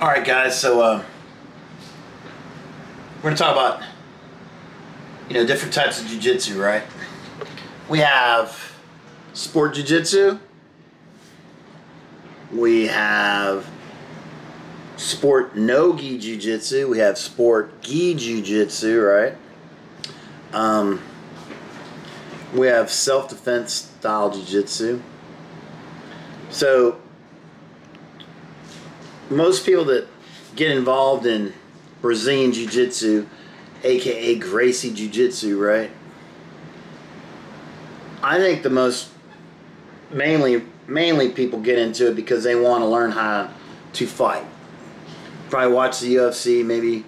All right, guys. So we're gonna talk about different types of jiu-jitsu, right? We have sport jiu-jitsu. We have sport no-gi jiu-jitsu. We have sport gi jiu-jitsu, right? We have self-defense style jiu-jitsu. So most people that get involved in Brazilian jiu-jitsu, aka Gracie jiu-jitsu, right? I think the most mainly people get into it because they want to learn how to fight. Probably watch the UFC, maybe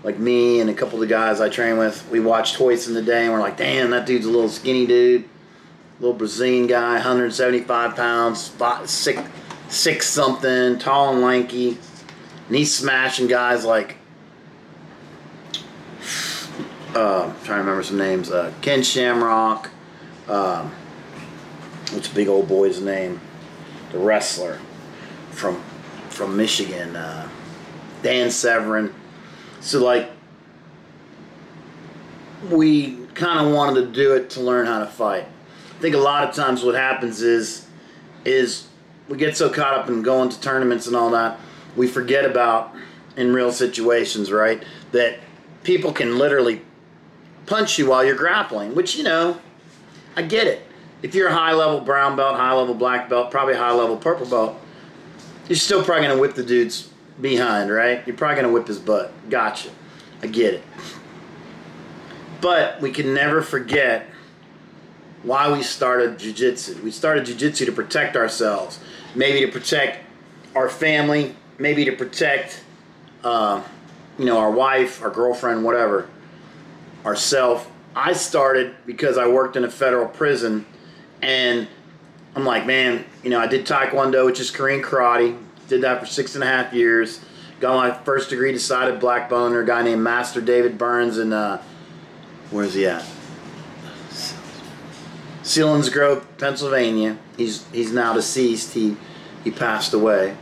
like me and a couple of the guys I train with. We watched Hoist in the day and we're like, damn, that dude's a little skinny dude. Little Brazilian guy, 175 pounds, 6 something, tall and lanky. And he's smashing guys like, trying to remember some names, Ken Shamrock, what's the big old boy's name? The wrestler from Michigan, Dan Severin. So like, we kind of wanted to do it to learn how to fight. I think a lot of times what happens is we get so caught up in going to tournaments and all that, we forget about in real situations, right? That people can literally punch you while you're grappling, which, I get it. If you're a high-level brown belt, high-level black belt, probably high-level purple belt, you're still probably going to whip the dude's behind, right? You're probably going to whip his butt. Gotcha. I get it. But we can never forget why we started jiu-jitsu. We started jiu-jitsu to protect ourselves. Maybe to protect our family. Maybe to protect, our wife, our girlfriend, whatever. Ourself. I started because I worked in a federal prison, and I'm like, man, I did Taekwondo, which is Korean karate. Did that for 6.5 years. Got my first degree decided black belt under a guy named Master David Burns in, where's he at? Selinsgrove, Pennsylvania. He's now deceased. He passed away.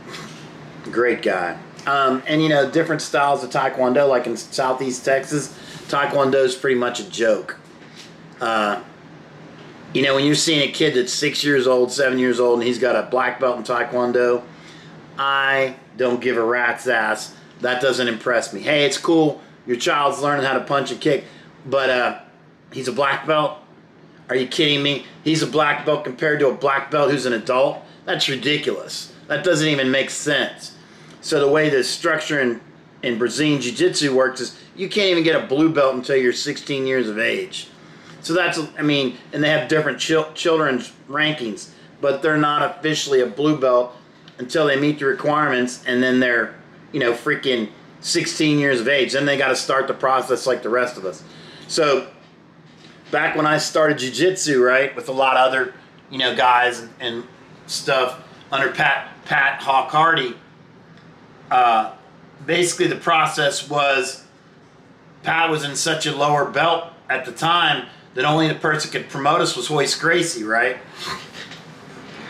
Great guy. And different styles of Taekwondo, like in Southeast Texas, Taekwondo is pretty much a joke. When you're seeing a kid that's 6 years old, 7 years old, and he's got a black belt in Taekwondo, I don't give a rat's ass. That doesn't impress me. Hey, it's cool. Your child's learning how to punch and kick, but he's a black belt? Are you kidding me? He's a black belt compared to a black belt who's an adult? That's ridiculous. That doesn't even make sense. So the way the structure in Brazilian Jiu-Jitsu works is you can't even get a blue belt until you're 16 years of age. So that's, and they have different children's rankings, but they're not officially a blue belt until they meet the requirements, and then they're, freaking 16 years of age. Then they got to start the process like the rest of us. So back when I started jiu-jitsu, right, with a lot of other, guys and stuff under Pat Hawk Hardy, basically the process was Pat was in such a lower belt at the time that only the person could promote us was Hoist Gracie, right?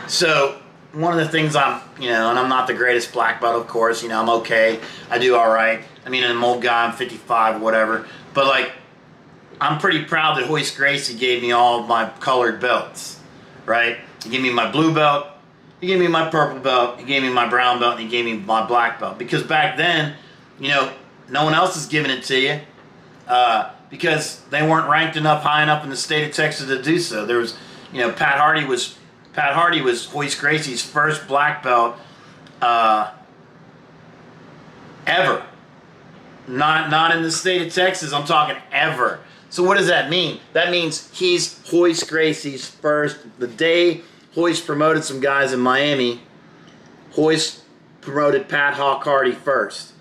So one of the things and I'm not the greatest black belt, of course, I'm okay. I do all right. I'm an old guy, I'm 55, whatever. But like, I'm pretty proud that Hoist Gracie gave me all of my colored belts, right? He gave me my blue belt, he gave me my purple belt, he gave me my brown belt, and he gave me my black belt. Because back then, no one else is giving it to you because they weren't ranked high enough in the state of Texas to do so. There was, Pat Hardy was Hoist Gracie's first black belt ever. Not in the state of Texas, I'm talking ever. So what does that mean? That means he's Hoist Gracie's first. The day Hoist promoted some guys in Miami, Hoist promoted Pat Hawk Hardy first.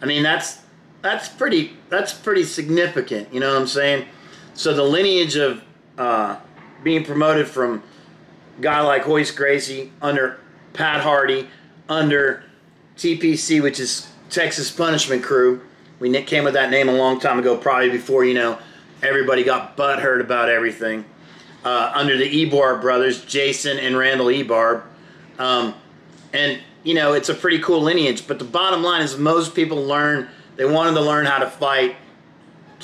That's pretty significant, you know what I'm saying? So the lineage of being promoted from a guy like Hoist Gracie under Pat Hardy, under TPC, which is Texas Punishment Crew. We came with that name a long time ago, probably before, everybody got butthurt about everything. Under the Ebarb brothers, Jason and Randall Ebarb. And you know, it's a pretty cool lineage. But the bottom line is most people they wanted to learn how to fight,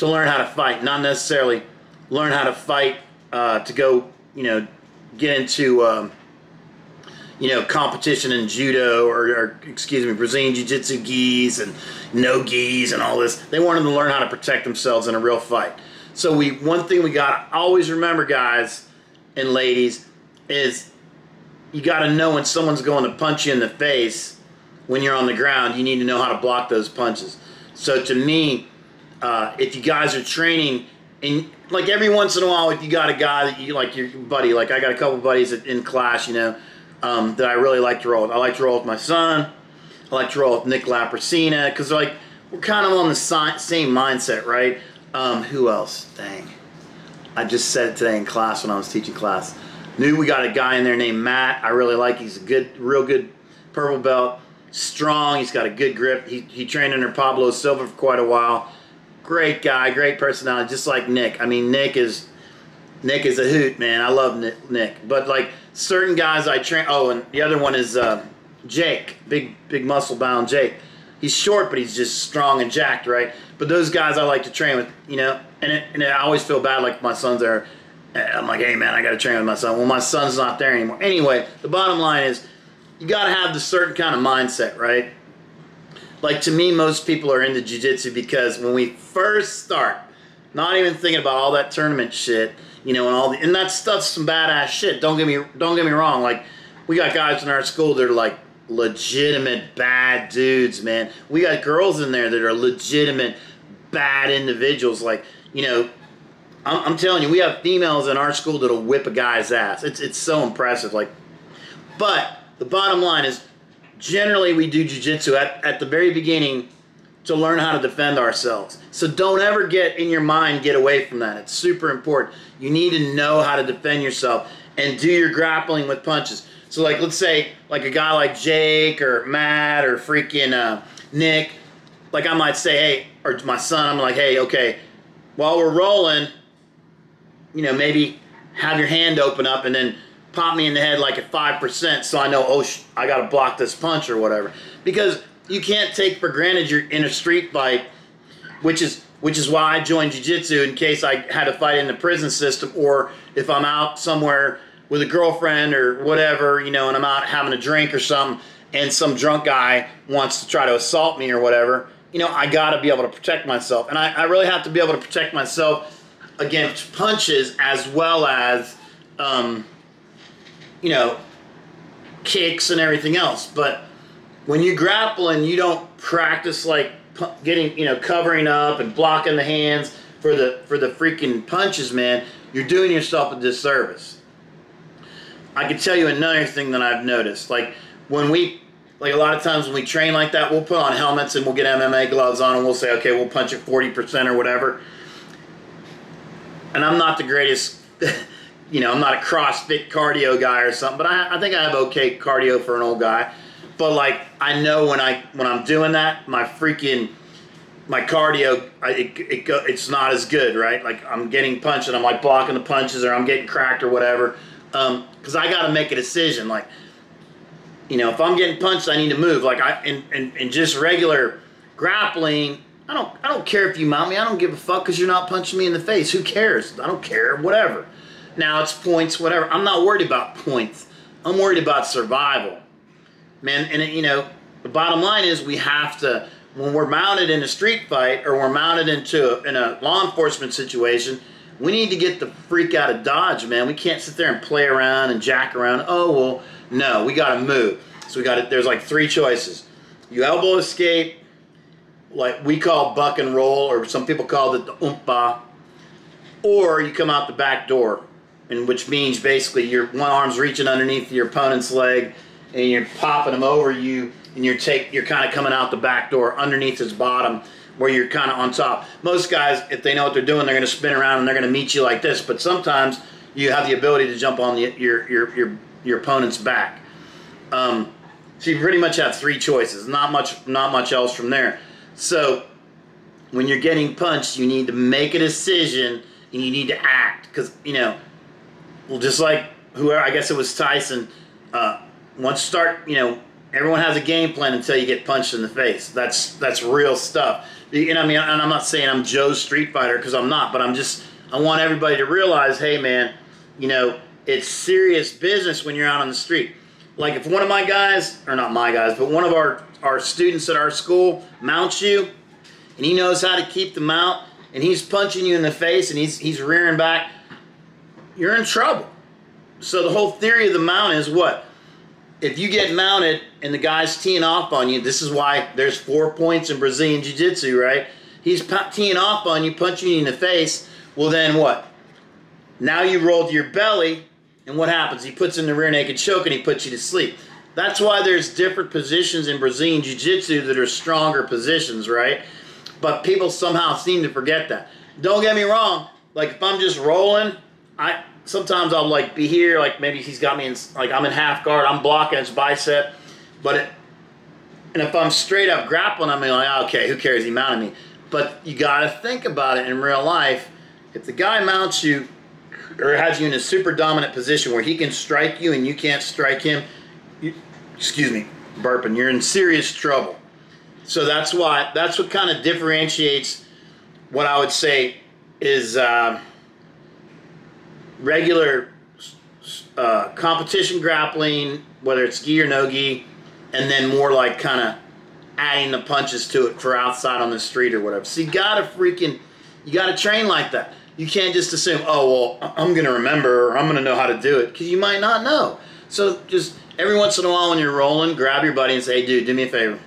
not necessarily learn how to fight to go, you know, get into, you know, competition in judo or excuse me, Brazilian jiu-jitsu gis and no gis and all this. They wanted to learn how to protect themselves in a real fight. So one thing we got to always remember, guys and ladies, is you got to know when someone's going to punch you in the face when you're on the ground. You need to know how to block those punches. So to me, if you guys are training, and like every once in a while, if you got a guy that you like, your buddy, like I got a couple buddies in class, you know, that I really like to roll with. I like to roll with my son. I like to roll with Nick Lapracina because like we're kind of on the same mindset, right? Who else? Dang. I just said it today in class when I was teaching class. Knew we got a guy in there named Matt. I really like. He's a real good purple belt. Strong. He's got a good grip. He trained under Pablo Silva for quite a while. Great guy. Great personality. Just like Nick. I mean, Nick is a hoot, man. I love Nick. But like certain guys I train. Oh, and the other one is Jake. Big muscle bound Jake. He's short, but he's just strong and jacked, right? But those guys I like to train with, you know, and I always feel bad like my son's there. I'm like, hey man, I got to train with my son. Well, my son's not there anymore. Anyway, the bottom line is you got to have the certain kind of mindset, right? Like to me, most people are into jiu-jitsu because when we first start, not even thinking about all that tournament shit, you know, and that stuff's some badass shit. Don't get me wrong. Like we got guys in our school that are like legitimate bad dudes, man. We got girls in there that are legitimate bad individuals. Like, you know, I'm telling you, we have females in our school that'll whip a guy's ass. It's so impressive. Like, but the bottom line is, generally we do jiu-jitsu at the very beginning to learn how to defend ourselves. So don't ever get away from that. It's super important. You need to know how to defend yourself and do your grappling with punches. So like, let's say like a guy like Jake or Matt or freaking Nick, like I might say, hey, or my son, I'm like, hey, okay, while we're rolling, you know, maybe have your hand open up and then pop me in the head like at 5% so I know, oh, I got to block this punch or whatever. Because you can't take for granted you're in a street fight, which is why I joined jiu-jitsu in case I had to fight in the prison system, or if I'm out somewhere with a girlfriend or whatever, you know, and I'm out having a drink or something and some drunk guy wants to try to assault me or whatever, you know, I got to be able to protect myself. And I really have to be able to protect myself against punches as well as, you know, kicks and everything else. But when you grapple and you don't practice like getting, you know, covering up and blocking the hands for the freaking punches, man, you're doing yourself a disservice. I can tell you another thing that I've noticed. Like when like a lot of times when we train like that, we'll put on helmets and we'll get MMA gloves on and we'll say, okay, we'll punch at 40% or whatever. And I'm not the greatest, you know, I'm not a CrossFit cardio guy or something, but I think I have okay cardio for an old guy. But like I know when I'm doing that, my cardio, it's not as good, right? Like I'm getting punched and I'm like blocking the punches or I'm getting cracked or whatever. Because I got to make a decision. Like, you know, if I'm getting punched, I need to move. Like in just regular grappling, I don't care if you mount me. I don't give a fuck because you're not punching me in the face. Who cares? I don't care. Whatever. Now it's points. Whatever. I'm not worried about points. I'm worried about survival, man. And you know, the bottom line is we have to, when we're mounted in a street fight or we're mounted in a law enforcement situation, we need to get the freak out of Dodge, man. We can't sit there and play around and jack around. Oh, well, no, we got to move. So there's like 3 choices. You elbow escape, like we call buck and roll, or some people call it the oompa, or you come out the back door, and which means basically your one arm's reaching underneath your opponent's leg and you're popping him over you, and you're kind of coming out the back door underneath his bottom, where you're kind of on top. Most guys, if they know what they're doing, they're going to spin around and they're going to meet you like this. But sometimes you have the ability to jump on your opponent's back. So you pretty much have 3 choices. Not much else from there. So when you're getting punched, you need to make a decision and you need to act. Because, you know, well, just like whoever, I guess it was Tyson, once start, you know, Everyone has a game plan until you get punched in the face. That's real stuff. And I mean, and I'm not saying I'm Joe's Street Fighter, because I'm not, but I want everybody to realize, hey man, you know, it's serious business when you're out on the street. Like if one of my guys, or not my guys, but one of our students at our school mounts you, and he knows how to keep the mount, and he's punching you in the face, and he's rearing back, you're in trouble. So the whole theory of the mount is what? If you get mounted and the guy's teeing off on you, this is why there's 4 points in Brazilian Jiu-Jitsu, right? He's teeing off on you, punching you in the face. Well, then what? Now you roll to your belly, and what happens? He puts in the rear naked choke and he puts you to sleep. That's why there's different positions in Brazilian Jiu-Jitsu that are stronger positions, right? But people somehow seem to forget that. Don't get me wrong. Like if I'm just rolling, sometimes I'll like be here, like maybe he's got me in, like I'm in half guard, I'm blocking his bicep, and if I'm straight up grappling, I'm like, okay, who cares, he mounted me. But you gotta think about it in real life. If the guy mounts you, or has you in a super dominant position where he can strike you and you can't strike him, excuse me, burping, you're in serious trouble. So that's what kind of differentiates what I would say is regular competition grappling, whether it's gi or no gi, and then more like kind of adding the punches to it for outside on the street or whatever. So you gotta train like that. You can't just assume, oh, well, I'm gonna remember, or I'm gonna know how to do it, because you might not know. So just every once in a while when you're rolling, grab your buddy and say, hey dude, do me a favor.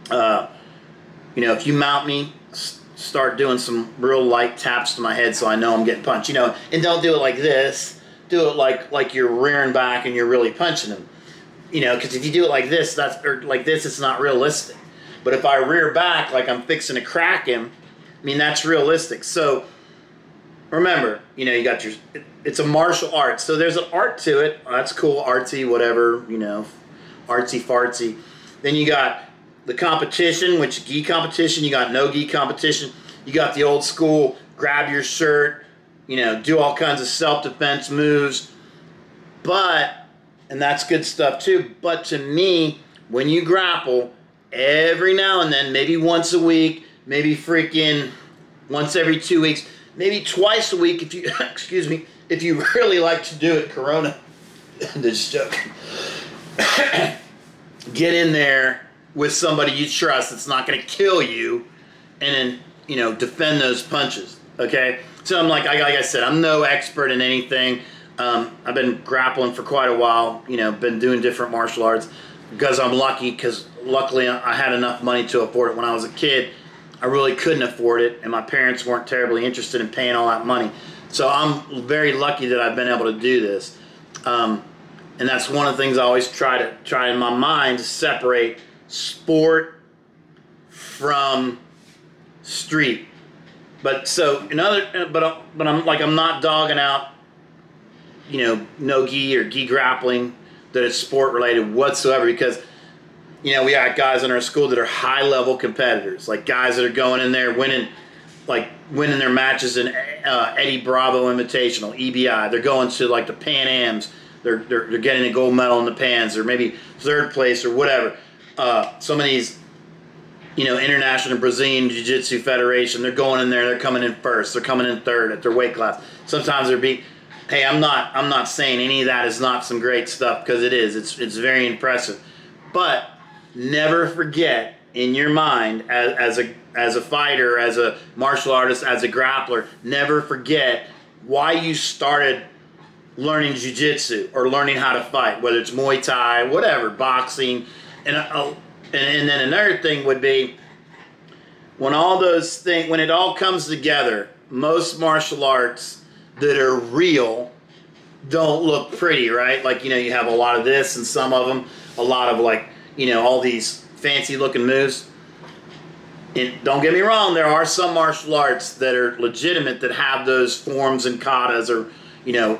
You know, if you mount me, start doing some real light taps to my head so I know I'm getting punched. You know, and don't do it like this. Do it like you're rearing back and you're really punching him. You know, because if you do it like this, or like this, it's not realistic. But if I rear back like I'm fixing to crack him, I mean, that's realistic. So remember, you know, you got it's a martial art. So there's an art to it. Oh, that's cool, artsy, whatever, you know, artsy fartsy. Then you got the competition, which gi competition, you got no gi competition, you got the old school, grab your shirt, you know, do all kinds of self-defense moves. But, and that's good stuff too, but to me, when you grapple, every now and then, maybe once a week, maybe freaking once every 2 weeks, maybe twice a week if you, excuse me, if you really like to do it, Corona, just joking. Get in there with somebody you trust that's not going to kill you, and then, you know, defend those punches, okay? So I'm like I said, I'm no expert in anything. I've been grappling for quite a while, you know, been doing different martial arts because I'm lucky, because luckily I had enough money to afford it. When I was a kid, I really couldn't afford it, and my parents weren't terribly interested in paying all that money. So I'm very lucky that I've been able to do this. And that's one of the things I always try in my mind to separate sport from street. But so I'm not dogging out, you know, no gi or gi grappling that is sport related whatsoever, because, you know, we got guys in our school that are high level competitors, like guys that are going in there winning their matches in Eddie Bravo Invitational, EBI. They're going to like the Pan Ams. They're getting a gold medal in the Pans, or maybe third place or whatever. Some of these, you know, International Brazilian Jiu-Jitsu Federation, they're going in there, they're coming in first, they're coming in third at their weight class. Sometimes they're beat. Hey, I'm not saying any of that is not some great stuff, because it is. It's very impressive. But never forget in your mind, as a fighter, as a martial artist, as a grappler, never forget why you started learning jiu-jitsu or learning how to fight, whether it's Muay Thai, whatever, boxing. And then another thing would be, when all those things, when it all comes together, most martial arts that are real don't look pretty, right? Like, you know, you have a lot of this, and some of them, a lot of, like, you know, all these fancy looking moves. And don't get me wrong, there are some martial arts that are legitimate that have those forms and katas, or, you know,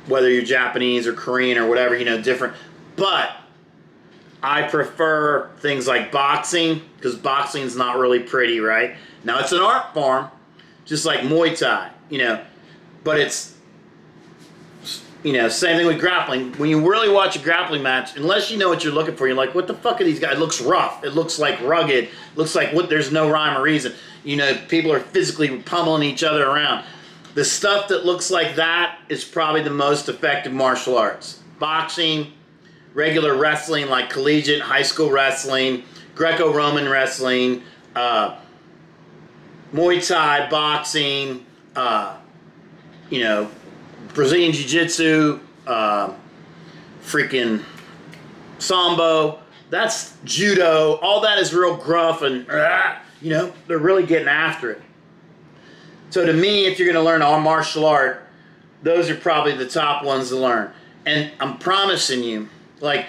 whether you're Japanese or Korean or whatever, you know, different. But I prefer things like boxing, because boxing's not really pretty, right? Now, it's an art form, just like Muay Thai, you know, but it's You know, same thing with grappling. When you really watch a grappling match, unless you know what you're looking for, you're like, what the fuck are these guys? It looks rough. It looks like rugged. It looks like there's no rhyme or reason. You know, people are physically pummeling each other around. The stuff that looks like that is probably the most effective martial arts. Boxing, regular wrestling like collegiate, high school wrestling, Greco-Roman wrestling, Muay Thai, boxing, you know, Brazilian Jiu-Jitsu, freaking Sambo, that's Judo, all that is real gruff and, you know, they're really getting after it. So to me, if you're going to learn a martial art, those are probably the top ones to learn. And I'm promising you, like,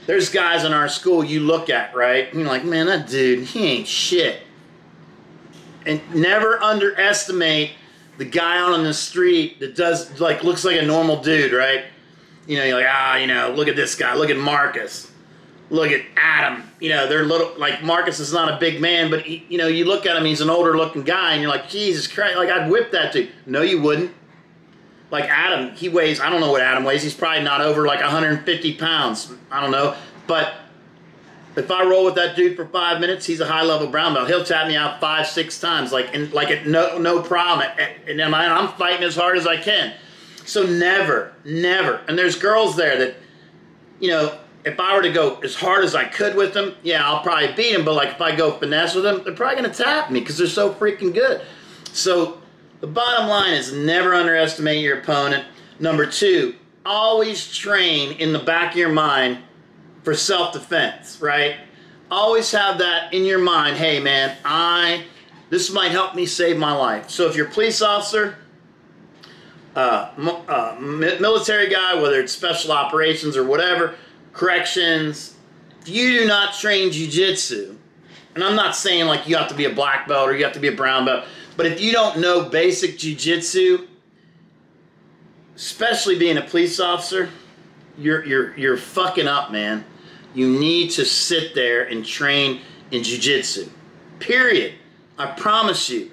there's guys in our school you look at, right? And you're like, man, that dude, he ain't shit. And never underestimate the guy out on the street that does, like, looks like a normal dude, right? You know, you're like, you know, look at this guy. Look at Marcus. Look at Adam. You know, they're little, like, Marcus is not a big man, but, he, you know, you look at him, he's an older looking guy, and you're like, Jesus Christ, like, I'd whip that dude. No, you wouldn't. Like Adam, he weighs, I don't know what Adam weighs. He's probably not over like 150 pounds. I don't know. But if I roll with that dude for 5 minutes, he's a high-level brown belt. He'll tap me out 5, 6 times, like no problem. And I'm fighting as hard as I can. So never. And there's girls there that, you know, if I were to go as hard as I could with them, yeah, I'll probably beat them. But like if I go finesse with them, they're probably going to tap me because they're so freaking good. So the bottom line is never underestimate your opponent. Number 2, always train in the back of your mind for self-defense, right? Always have that in your mind. Hey, man, this might help me save my life. So if you're a police officer, military guy, whether it's special operations or whatever, corrections, if you do not train jiu-jitsu, and I'm not saying like you have to be a black belt or you have to be a brown belt, but if you don't know basic jiu-jitsu, especially being a police officer, you're fucking up, man. You need to sit there and train in jiu-jitsu. Period. I promise you.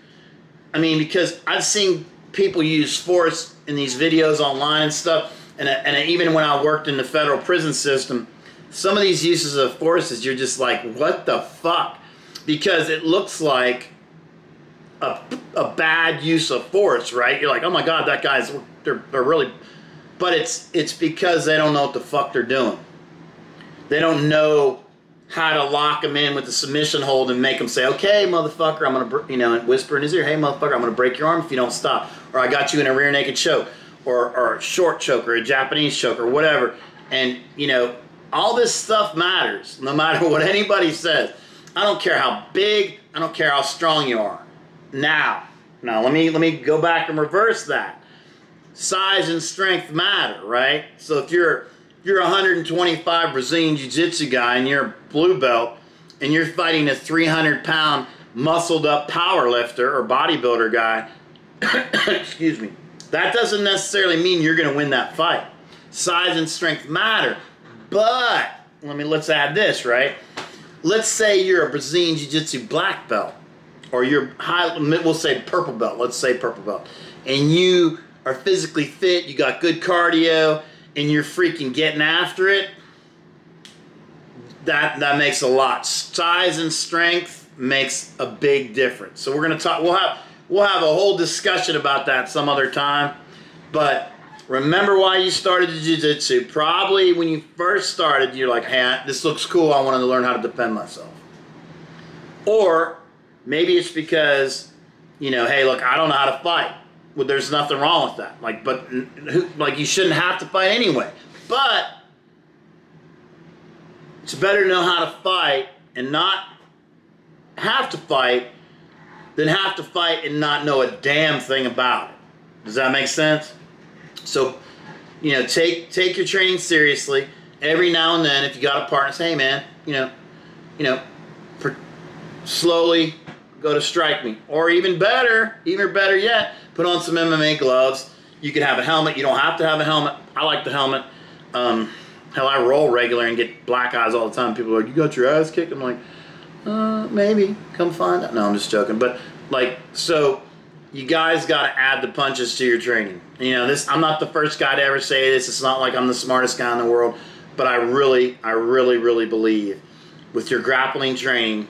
I mean, because I've seen people use force in these videos online and stuff, and even when I worked in the federal prison system, some of these uses of forces, you're just like, what the fuck? Because it looks like a bad use of force, right? You're like, oh my God, that guy's, they're really, but it's because they don't know what the fuck they're doing. They don't know how to lock him in with the submission hold and make him say, okay, motherfucker, I'm going to, you know, and whisper in his ear, hey, motherfucker, I'm going to break your arm if you don't stop. Or I got you in a rear naked choke, or a short choke, or a Japanese choke, or whatever. And, you know, all this stuff matters, no matter what anybody says. I don't care how big, I don't care how strong you are. Now let me go back and reverse that. Size and strength matter, right? So if you're 125 Brazilian Jiu-Jitsu guy and you're a blue belt and you're fighting a 300-pound muscled up power lifter or bodybuilder guy, excuse me, that doesn't necessarily mean you're going to win that fight. Size and strength matter, but let's add this, right? Let's say you're a Brazilian Jiu-Jitsu black belt, or you're we'll say purple belt, let's say purple belt, and you are physically fit, you got good cardio, and you're freaking getting after it. That makes a lot. Size and strength makes a big difference. So we're gonna talk. We'll have a whole discussion about that some other time. But remember why you started jiu-jitsu. Probably when you first started, you're like, hey, this looks cool. I wanted to learn how to defend myself. Or maybe it's because, you know, hey, look, I don't know how to fight. Well, there's nothing wrong with that. Like you shouldn't have to fight anyway. But it's better to know how to fight and not have to fight than have to fight and not know a damn thing about it. Does that make sense? So, you know, take your training seriously. Every now and then, if you got a partner, say, hey man, you know, slowly go to strike me. Or even better yet, put on some MMA gloves. You can have a helmet. You don't have to have a helmet. I like the helmet. Hell, I roll regular and get black eyes all the time. People are like, you got your ass kicked? I'm like, maybe. Come find out. No, I'm just joking. But, like, so you guys got to add the punches to your training. You know, this, I'm not the first guy to ever say this. It's not like I'm the smartest guy in the world, but I really believe with your grappling training,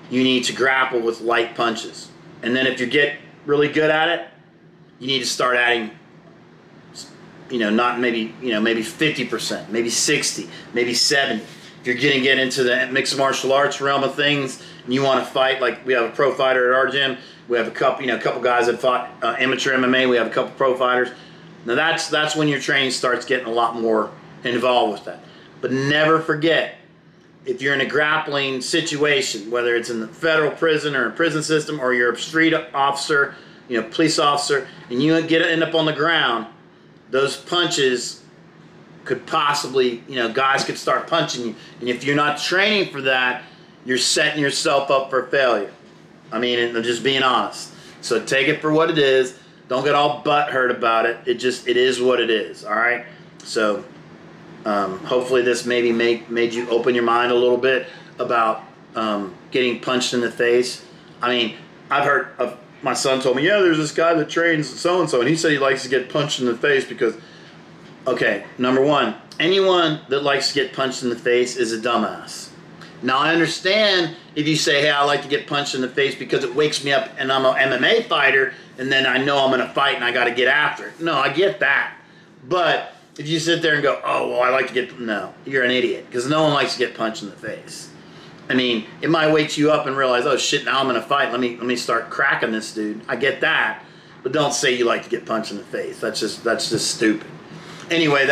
you need to grapple with light punches. And then if you get really good at it, you need to start adding, you know, not maybe, you know, maybe 50%, maybe 60, maybe 70. If you're going to get into the mixed martial arts realm of things and you want to fight, like we have a pro fighter at our gym, we have a couple, you know, a couple guys that fought amateur MMA, we have a couple pro fighters. Now that's when your training starts getting a lot more involved with that. But never forget, if you're in a grappling situation, whether it's in the federal prison or a prison system, or you're a street officer, you know, police officer, and you end up on the ground, those punches could possibly, you know, guys could start punching you. And if you're not training for that, you're setting yourself up for failure. I mean, I'm just being honest. So take it for what it is. Don't get all butthurt about it. It is what it is, all right? So hopefully this maybe made you open your mind a little bit about getting punched in the face. I mean, I've heard of, my son told me, yeah, there's this guy that trains so-and-so, and he said he likes to get punched in the face because, okay, number one, anyone that likes to get punched in the face is a dumbass. Now, I understand if you say, hey, I like to get punched in the face because it wakes me up and I'm an MMA fighter, and then I know I'm going to fight and I got to get after it. No, I get that. But if you sit there and go, oh, well, I like to get, no, you're an idiot, because no one likes to get punched in the face. I mean, it might wake you up and realize, oh, shit, now I'm going to fight. Let me start cracking this dude. I get that. But don't say you like to get punched in the face. That's just stupid. Anyway,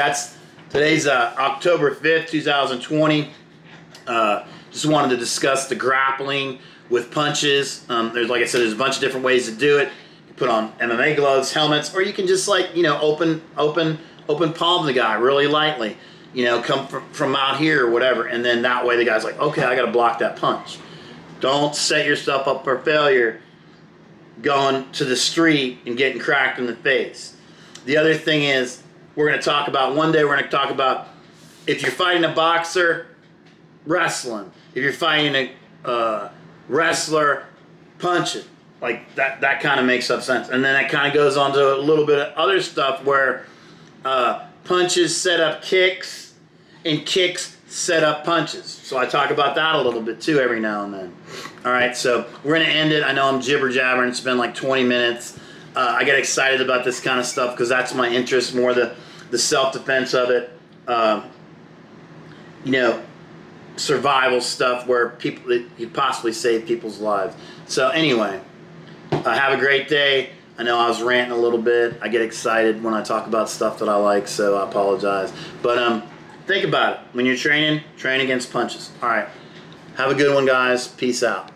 today's October 5th, 2020. Just wanted to discuss the grappling with punches. There's, like I said, there's a bunch of different ways to do it. You put on MMA gloves, helmets, or you can just, like, you know, open palm the guy really lightly. You know, come from out here or whatever, and then that way the guy's like, okay, I got to block that punch. Don't set yourself up for failure going to the street and getting cracked in the face. The other thing is, we're going to talk about, one day we're going to talk about, if you're fighting a boxer, wrestling. If you're fighting a wrestler, punching. Like, that kind of makes up sense. And then that kind of goes on to a little bit of other stuff where punches set up kicks and kicks set up punches. So I talk about that a little bit too every now and then. All right, so we're going to end it. I know I'm jibber-jabbering. It's been like 20 minutes. I get excited about this kind of stuff because that's my interest, more the self-defense of it. You know, survival stuff where you possibly save people's lives. So anyway, have a great day. I know I was ranting a little bit. I get excited when I talk about stuff that I like, so I apologize. But think about it. When you're training, train against punches. All right. Have a good one, guys. Peace out.